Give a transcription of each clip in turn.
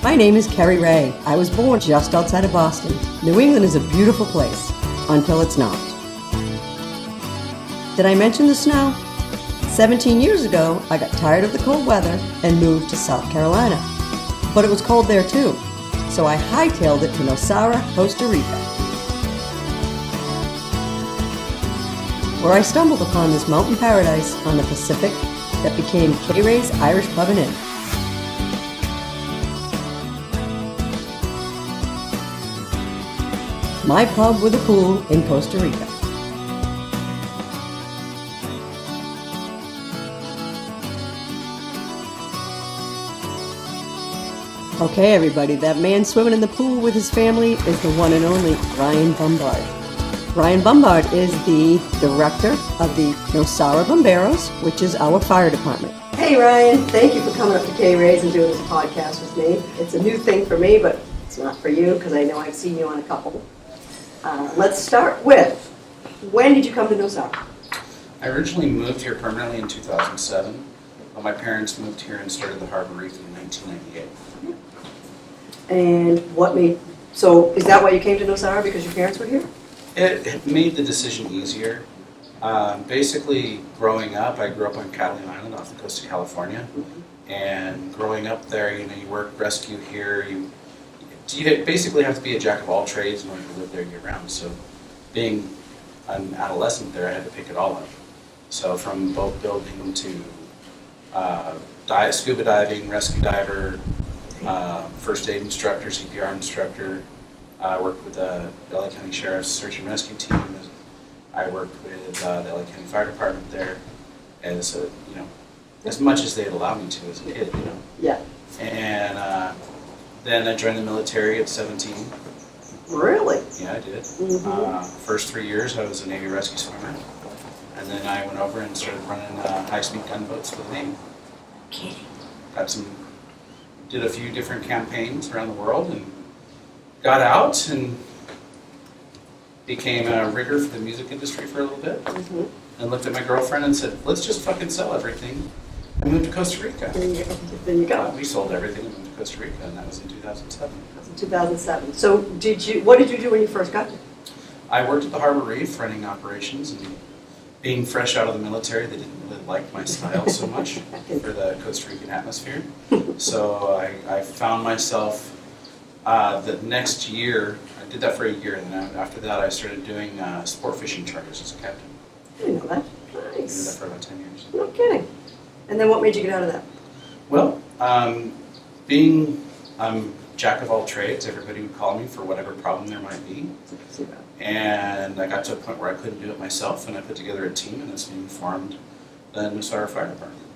My name is Kerri Rae. I was born just outside of Boston. New England is a beautiful place, until it's not. Did I mention the snow? 17 years ago, I got tired of the cold weather and moved to South Carolina. But it was cold there too, so I hightailed it to Nosara, Costa Rica, where I stumbled upon this mountain paradise on the Pacific that became K-Rae's Irish Pub and Inn. My pub with a pool in Costa Rica. Okay, everybody, that man swimming in the pool with his family is the one and only Ryan Bombard. Ryan Bombard is the director of the Nosara Bomberos, which is our fire department. Hey, Ryan, thank you for coming up to K-Rae's and doing this podcast with me. It's a new thing for me, but it's not for you because I know I've seen you on a couple. Let's start with, when did you come to Nosara? I originally moved here permanently in 2007, but my parents moved here and started the Harbor Reef in 1998. And what made, so is that why you came to Nosara, because your parents were here? It made the decision easier. Basically, growing up, I grew up on Catalina Island off the coast of California. And growing up there, you work rescue here, you basically have to be a jack of all trades in order to live there year round. So being an adolescent there, I had to pick it all up. So from boat building to scuba diving, rescue diver, first aid instructor, CPR instructor. I worked with the LA County Sheriff's Search and Rescue Team. I worked with the LA County Fire Department there as as much as they'd allow me to as a kid, Yeah. And then I joined the military at 17. Really? Yeah, I did. Mm-hmm. First 3 years I was a Navy rescue swimmer. And then I went over and started running high-speed gunboats for the Navy. Kidding. Did a few different campaigns around the world and got out and became a rigger for the music industry for a little bit. Mm-hmm. And looked at my girlfriend and said, let's just fucking sell everything and move to Costa Rica. There you go. We sold everything and moved to Costa Rica, and that was in 2007. That was in 2007. So what did you do when you first got there? I worked at the Harbor Reef running operations, and being fresh out of the military, they didn't really like my style so much for the Costa Rican atmosphere. So I found myself the next year, I did that for a year, and then after that I started doing sport fishing charters as a captain. I didn't know that. I did Nice. that for about 10 years. No kidding. And then what made you get out of that? Well, being jack of all trades, everybody would call me for whatever problem there might be. And I got to a point where I couldn't do it myself, and I put together a team, and that's when we formed the Nosara Fire Department.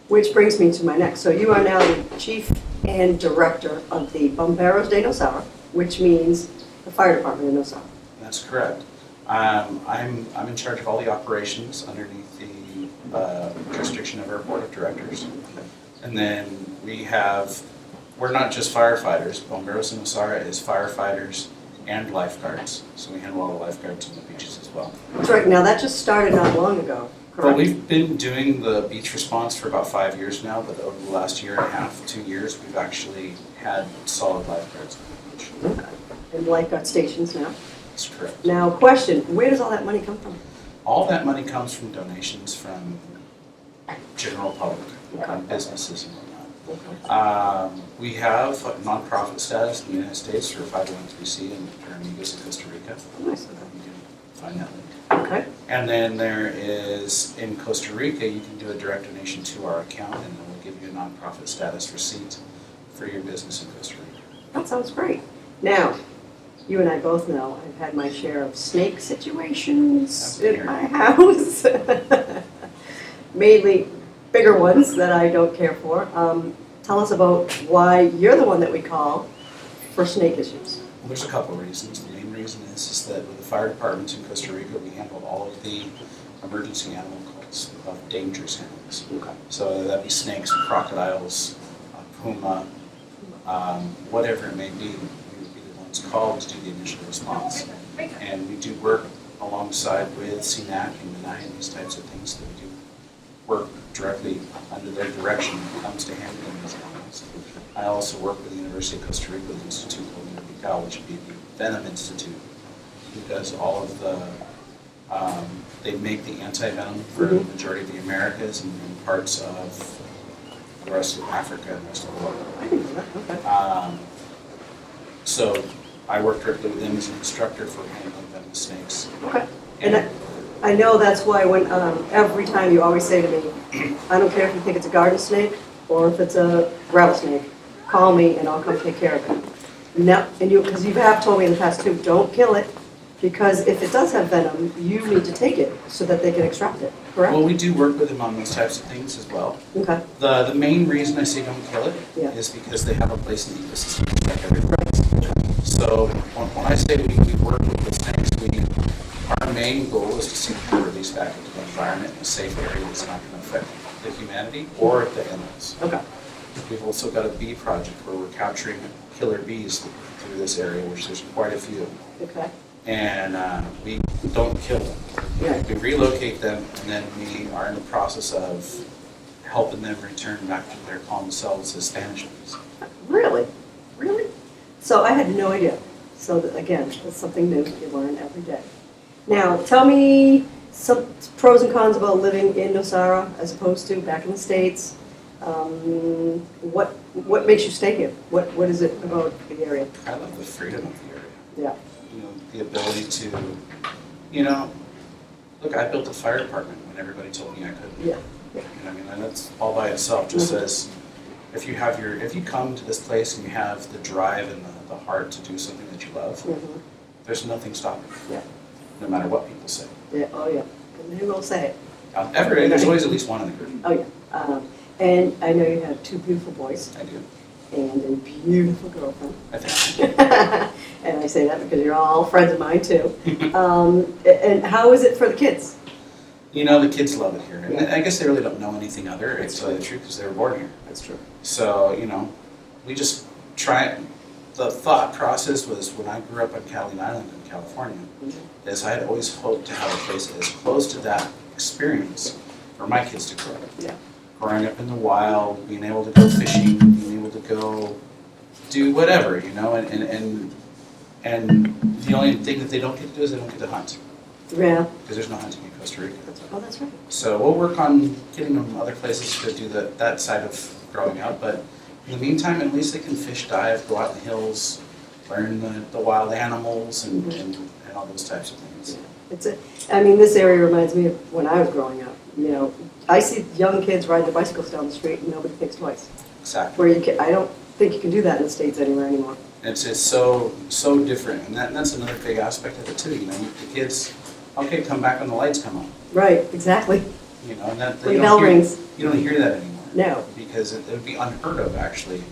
Which brings me to my next. So you are now the chief and director of the Bomberos de Nosara, which means the fire department in Nosara. That's correct. I'm in charge of all the operations underneath the jurisdiction of our board of directors. And then we're not just firefighters. Bomberos de Nosara is firefighters and lifeguards. So we handle all the lifeguards on the beaches as well. That's right. Now that just started not long ago, correct? Well, we've been doing the beach response for about 5 years now, but over the last year and a half, 2 years, we've actually had solid lifeguards on the beach. Okay. And lifeguard stations now. That's correct. Now, question, where does all that money come from? All that money comes from donations from general public, businesses and whatnot. Okay. We have nonprofit status in the United States for 501(c)(3) and for Amigos in Costa Rica. Nice. You can find that link. Okay. And then there is, in Costa Rica, you can do a direct donation to our account, and then we'll give you a nonprofit status receipt for your business in Costa Rica. That sounds great. Now, you and I both know I've had my share of snake situations in my house. Mainly bigger ones that I don't care for. Tell us about why you're the one that we call for snake issues. Well, there's a couple of reasons. The main reason is that with the fire departments in Costa Rica, we handle all of the emergency animal calls of dangerous animals. Okay. So that'd be snakes, crocodiles, puma, whatever it may be. We would be the ones called to do the initial response. And we do work alongside with CNAC and MNI and these types of things, that we do work directly under their direction when it comes to handling these animals. I also work with the University of Costa Rica, the Institute called Rica, which would be the Venom Institute, who does all of the, they make the anti-venom for the majority of the Americas and parts of the rest of Africa and the rest of the world. I didn't know that. Okay. So I work directly with them as an instructor for handling venomous snakes. Okay. And I know that's why when every time you always say to me, I don't care if you think it's a garden snake or if it's a rattlesnake, call me and I'll come take care of it. No, and because you have told me in the past too, don't kill it, because if it does have venom, you need to take it so that they can extract it, correct? Well, we do work with them on those types of things as well. Okay. The main reason I say don't kill it Yeah. is because they have a place in the ecosystem just like everything else. So when I say we work with the snakes, our main goal is to see them released back into the environment in a safe area that's not going to affect the humanity or the animals. Okay. We've also got a bee project where we're capturing killer bees through this area, which there's quite a few. Okay. And we don't kill them. Yeah. We relocate them, and then we are in the process of helping them return back to their calm selves as Spanish bees. Really? Really? So I had no idea. So that, again, it's something new that you learn every day. Now, tell me some pros and cons about living in Nosara as opposed to back in the States. What makes you stay here? What is it about the area? I love the freedom of the area. Yeah. You know, the ability to, look, I built a fire department when everybody told me I couldn't. Yeah. You know, I mean, and that's all by itself just says, if you come to this place and you have the drive and the heart to do something that you love, there's nothing stopping you. Yeah. No matter what people say. Yeah. Oh yeah. And they will say it. There's always at least one in the group. Oh yeah. And I know you have two beautiful boys. I do. And a beautiful girlfriend. I think. And I say that because you're all friends of mine too. And how is it for the kids? The kids love it here. And I guess they really don't know anything other, to tell you the truth, because they were born here. That's true. So, we just try it. The thought process was when I grew up on Catalina Island in California, is I had always hoped to have a place as close to that experience for my kids to grow up. Yeah. Growing up in the wild, being able to go fishing, being able to go do whatever, and the only thing that they don't get to do is they don't get to hunt. Yeah. Because there's no hunting in Costa Rica. That's right. So we'll work on getting them other places to do that side of growing up, but in the meantime, at least they can fish, dive, go out in the hills, learn the wild animals and all those types of things. This area reminds me of when I was growing up. I see young kids riding their bicycles down the street and nobody thinks twice. Exactly. I don't think you can do that in the States anywhere anymore. It's so different, and that's another big aspect of it too. The kids, okay, come back when the lights come on. Right. Exactly. And that When the bell rings. You don't hear that anymore. No. Because it would be unheard of actually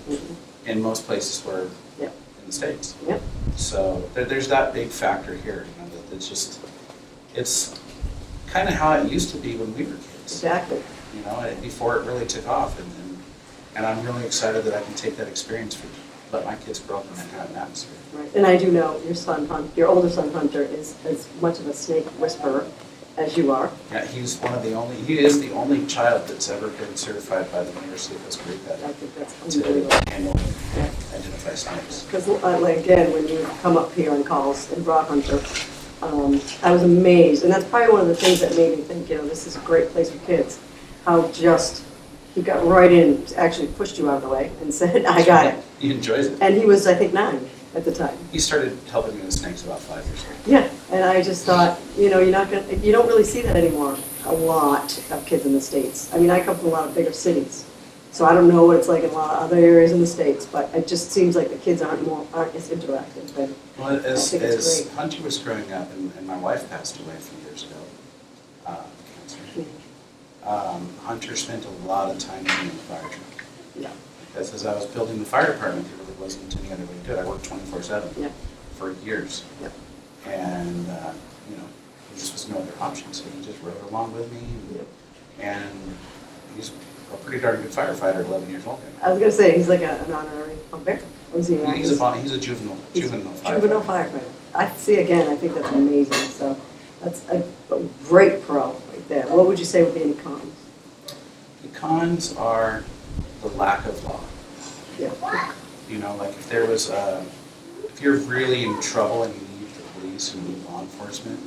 in most places where in the States. Yep. So there's that big factor here. That it's kind of how it used to be when we were kids. Exactly. Before it really took off, and I'm really excited that I can take that experience for let my kids grow up in that kind of atmosphere. Right. And I do know your older son Hunter is as much of a snake whisperer as you are. Yeah, he is the only child that's ever been certified by the University of Costa Rica I think that's to unbelievable. handle and identify snakes. Because again, when you come up here on calls and brought Hunter, I was amazed, and that's probably one of the things that made me think, this is a great place for kids. How just he got right in, actually pushed you out of the way, and said, "I got it." He enjoys it. And he was, I think, 9 at the time. He started helping me with snakes about 5 years ago. Yeah, and I just thought, you don't really see that anymore. A lot of kids in the States. I come from a lot of bigger cities, so I don't know what it's like in a lot of other areas in the States. But it just seems like the kids aren't as interactive. But well, I think it's as great. Hunter was growing up, and my wife passed away a few years ago, cancer. Hunter spent a lot of time in the fire truck. Yeah. Because as I was building the fire department, there really wasn't any other way to do it. I worked 24/7 for years. Yep. And, there just was no other option, so he just rode along with me. And he's a pretty darn good firefighter at 11 years old. I was going to say, he's like an honorary Bombero. He's a juvenile firefighter. Juvenile firefighter. I think that's amazing. So that's a great pro right there. What would you say would be any cons? The cons are the lack of law. Yeah. You know, like if there was, if you're really in trouble and you need the police and you need law enforcement,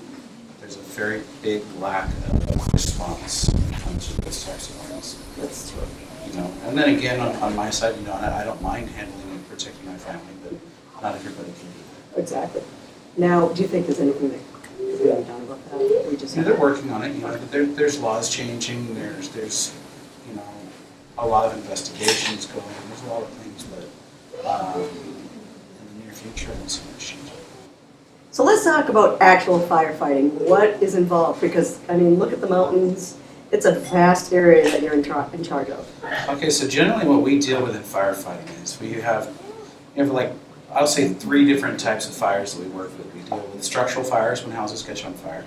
there's a very big lack of response when it comes to those types of things. That's true. You know, and then again, on my side, you know, I don't mind handling and protecting my family, but not everybody can do that. Exactly. Now, do you think there's anything that can be done about that? We just Yeah, they're working on it, you know, but there's laws changing, there's, you know, a lot of investigations going, there's a lot of things, but in the near future, I don't see much change. So let's talk about actual firefighting. What is involved? Because, I mean, look at the mountains. It's a vast area that you're in charge of. Okay, so generally what we deal with in firefighting is we have like, I'll say 3 different types of fires that we work with. We deal with structural fires when houses catch on fire,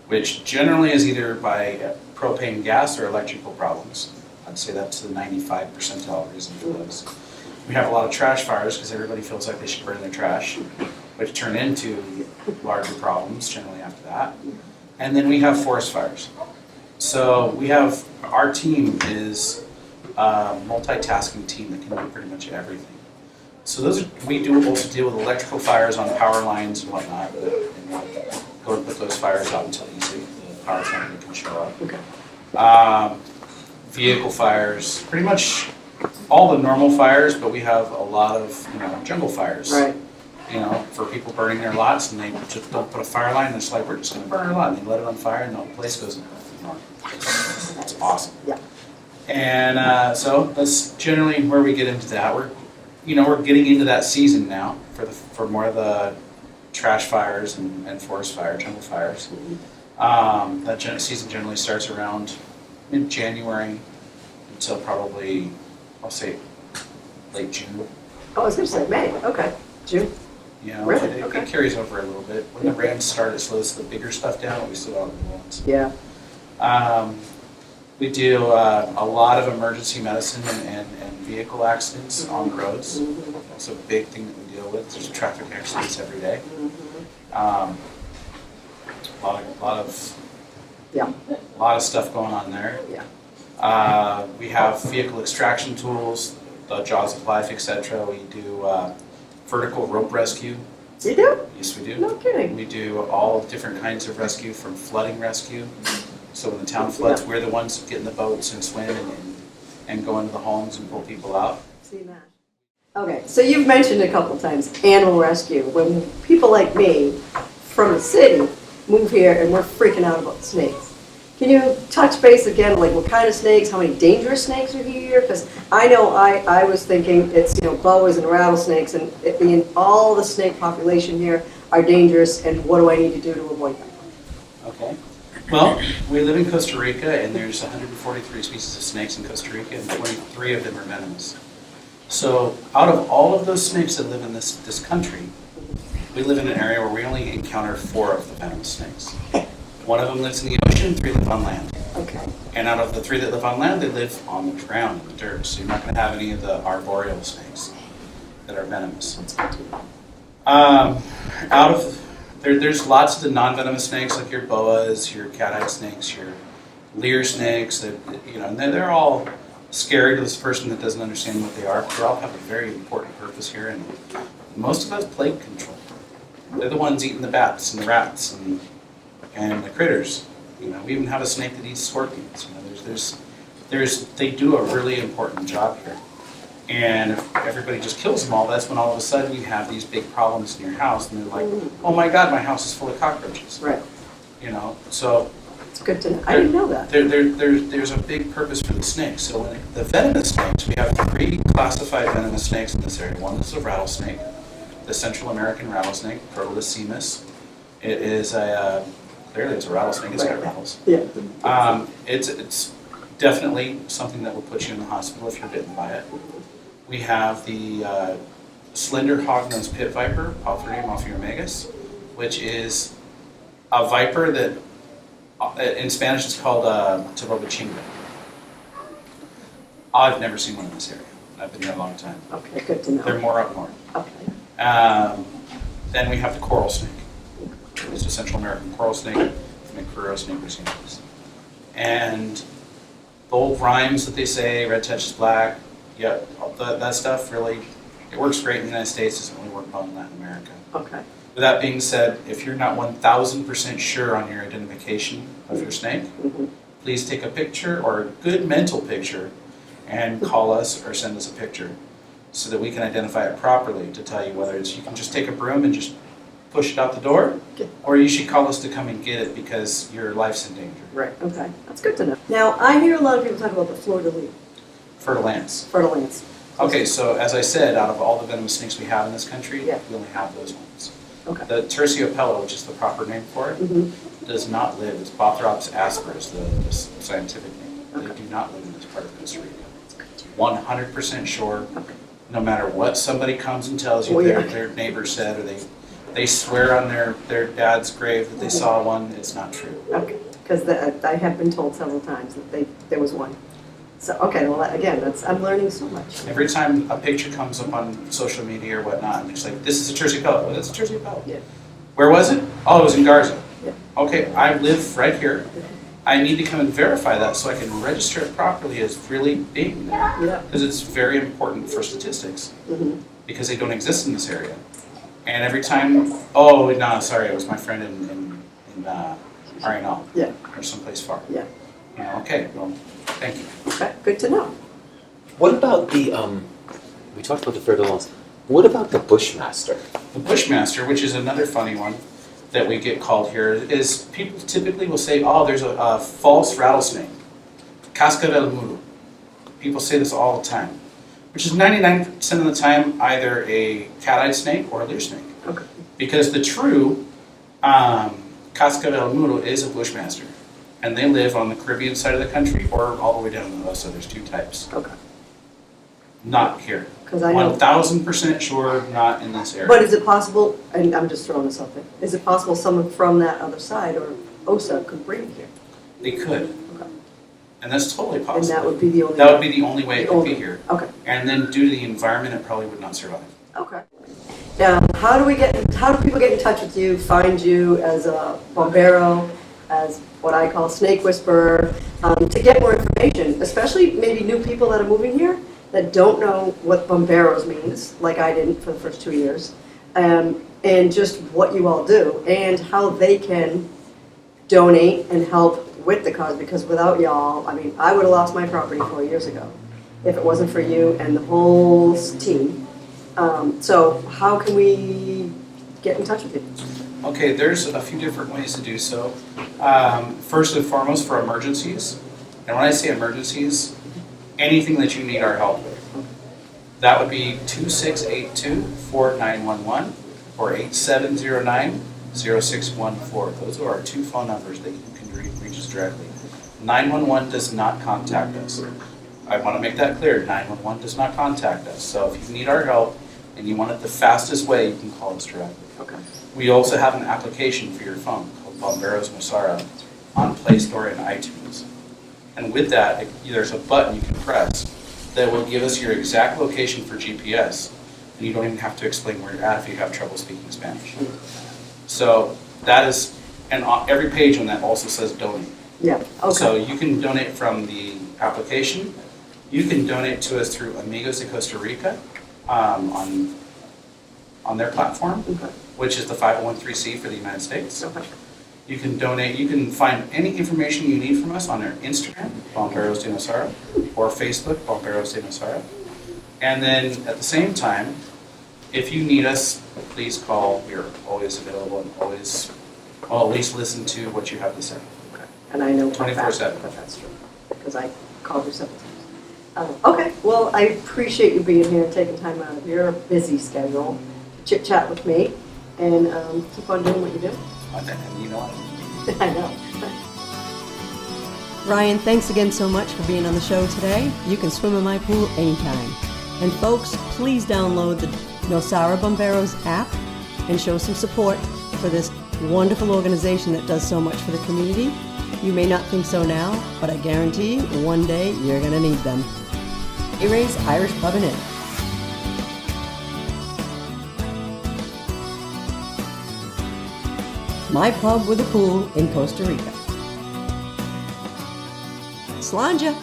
which generally is either by propane gas or electrical problems. I'd say that's the 95 percentile reason for those. We have a lot of trash fires because everybody feels like they should burn their trash, which turn into larger problems generally after that. And then we have forest fires. So we have, our team is a multitasking team that can do pretty much everything. So we do also deal with electrical fires on power lines and whatnot, and go and put those fires out until the power company can show up. Okay. Vehicle fires, pretty much all the normal fires, but we have a lot of, you know, jungle fires. Right. You know, for people burning their lots and they just don't put a fire line, they're just like, we're just gonna burn our lot, and they let it on fire and the whole place goes in. It's awesome. Yeah. And so that's generally where we get into that. We're getting into that season now for more of the trash fires and forest fire, jungle fires. That season generally starts around mid-January until probably, I'll say, late June. Oh, I was going to say May. Okay. June. You know, Really? it Okay. carries over a little bit. When the rains start, it slows the bigger stuff down, but we still have the ones. Yeah. We do a lot of emergency medicine and vehicle accidents on the roads. That's a big thing that we deal with. There's traffic accidents every day. A lot of stuff going on there. Yeah. We have vehicle extraction tools, the jaws of life, etc. We do vertical rope rescue. You do? Yes, we do. No kidding. We do all different kinds of rescue, from flooding rescue. So when the town floods, we're the ones that get in the boats and swim and go into the homes and pull people out. See that. Okay, so you've mentioned a couple times animal rescue. When people like me from the city move here and we're freaking out about snakes, can you touch base again, like what kind of snakes, how many dangerous snakes are here? Because I know I was thinking it's, you know, boas and rattlesnakes, and all the snake population here are dangerous, and what do I need to do to avoid them? Okay. Well, we live in Costa Rica, and there's 143 species of snakes in Costa Rica, and 23 of them are venomous. So out of all of those snakes that live in this country, we live in an area where we only encounter 4 of the venomous snakes. 1 of them lives in the ocean, 3 live on land. Okay. And out of the 3 that live on land, they live on the ground, in the dirt. So you're not going to have any of the arboreal snakes that are venomous. That's good to know. There's lots of the non-venomous snakes, like your boas, your cat-eyed snakes, your leer snakes. That, you know, and they're all scary to this person that doesn't understand what they are. But they all have a very important purpose here, and most of us plague control. They're the ones eating the bats and the rats and the critters. You know, we even have a snake that eats scorpions. You know, they do a really important job here. And if everybody just kills them all, that's when all of a sudden you have these big problems in your house, and they're like, "Oh my God, my house is full of cockroaches." Right. You know, so It's good to know. I didn't know that. there's a big purpose for the snakes. So when the venomous snakes, we have 3 classified venomous snakes in this area. One is a rattlesnake, the Central American rattlesnake, Protolus. It is clearly it's a rattlesnake. It's got rattles. Yeah. It's definitely something that will put you in the hospital if you're bitten by it. We have the slender hognose pit viper, Palthrium ophiurmegus, which is a viper that, in Spanish, it's called Tarobachinga. I've never seen one in this area. I've been here a long time. Okay, good to know. They're more up north. Okay. Then we have the coral snake. It's a Central American coral snake, Macruros nigrosines. And the old rhymes that they say, red touches black, Yeah, that stuff really, it works great in the United States, doesn't really work well in Latin America. Okay. With that being said, if you're not 1,000% sure on your identification of your snake, please take a picture or a good mental picture and call us or send us a picture so that we can identify it properly to tell you whether it's, you can just take a broom and just push it out the door, or you should call us to come and get it because your life's in danger. Right, okay. That's good to know. Now, I hear a lot of people talk about the fleur-de-lis. Fertile ants. Fertile ants. Okay, so as I said, out of all the venomous snakes we have in this country, Yeah. we only have those ones. Okay. The terciopella, which is the proper name for it, does not live. It's Bothrops asperis, the scientific name. Okay. They do not live in this part of Costa Rica. 100% sure. Okay. No matter what somebody comes and tells you, Oh, yeah. their neighbor said, or they swear on their dad's grave that they saw one, it's not true. Okay, because I have been told several times that there was one. So, okay, well, again, I'm learning so much. Every time a picture comes up on social media or whatnot, I'm just like, this is a terciopella. Well, that's a terciopella. Yeah. Where was it? Oh, it was in Garza. Yeah. Okay, I live right here. I need to come and verify that so I can register it properly as really being there. Yeah. Because it's very important for statistics. Because they don't exist in this area. And every time, oh, no, sorry, it was my friend in Arenal. Yeah. Or someplace far. Yeah. You know, okay, well, thank you. Okay, good to know. What about the, we talked about the fertilizer. What about the Bushmaster? The Bushmaster, which is another funny one that we get called here, is people typically will say, oh, there's a false rattlesnake, cascabel mulu. People say this all the time, which is 99% of the time either a cat-eyed snake or a leer snake. Okay. Because the true cascabel mulu is a Bushmaster, and they live on the Caribbean side of the country or all the way down to the west, so there's two types. Okay. Not here. 'Cause I know- 1,000% sure not in this area. But is it possible, and I'm just throwing this out there, is it possible someone from that other side or OSA could bring it here? They could, Okay. and that's totally possible. And that would be the only. That would be the only way it the could only- be here. Okay. And then due to the environment, it probably would not survive. Okay. Now, how do people get in touch with you, find you as a bombero, as what I call snake whisperer, to get more information, especially maybe new people that are moving here that don't know what bomberos means, like I didn't for the first 2 years, and just what you all do and how they can donate and help with the cause, because without y'all, I mean, I would have lost my property 4 years ago if it wasn't for you and the whole team. So how can we get in touch with you? Okay, there's a few different ways to do so. First and foremost, for emergencies, and when I say emergencies, anything that you need our help with. That would be 2682-4911 or 8709-0614. Those are our two phone numbers that you can reach us directly. 911 does not contact us. I want to make that clear, 911 does not contact us. So if you need our help and you want it the fastest way, you can call us directly. Okay. We also have an application for your phone called Bomberos de Nosara on Play Store and iTunes. And with that, there's a button you can press that will give us your exact location for GPS. And you don't even have to explain where you're at if you have trouble speaking Spanish. So that is, and every page on that also says donate. Yeah, okay. So you can donate from the application. You can donate to us through Amigos de Costa Rica on their platform, Okay. which is the 501(c) for the United States. Okay. You can donate, you can find any information you need from us on our Instagram, Bomberos de Nosara, or Facebook, Bomberos de Nosara. And then at the same time, if you need us, please call. We are always available and always, well, at least listen to what you have to say. Okay. And I know for a fact 24/7. that that's true, because I called you several times. Okay, well, I appreciate you being here and taking time out of your busy schedule to chit chat with me and keep on doing what you do. And you know what? I know. Ryan, thanks again so much for being on the show today. You can swim in my pool anytime. And folks, please download the Nosara Bomberos app and show some support for this wonderful organization that does so much for the community. You may not think so now, but I guarantee one day you're going to need them. K-Rae's Irish Pub and Inn. My pub with a pool in Costa Rica. Slanja.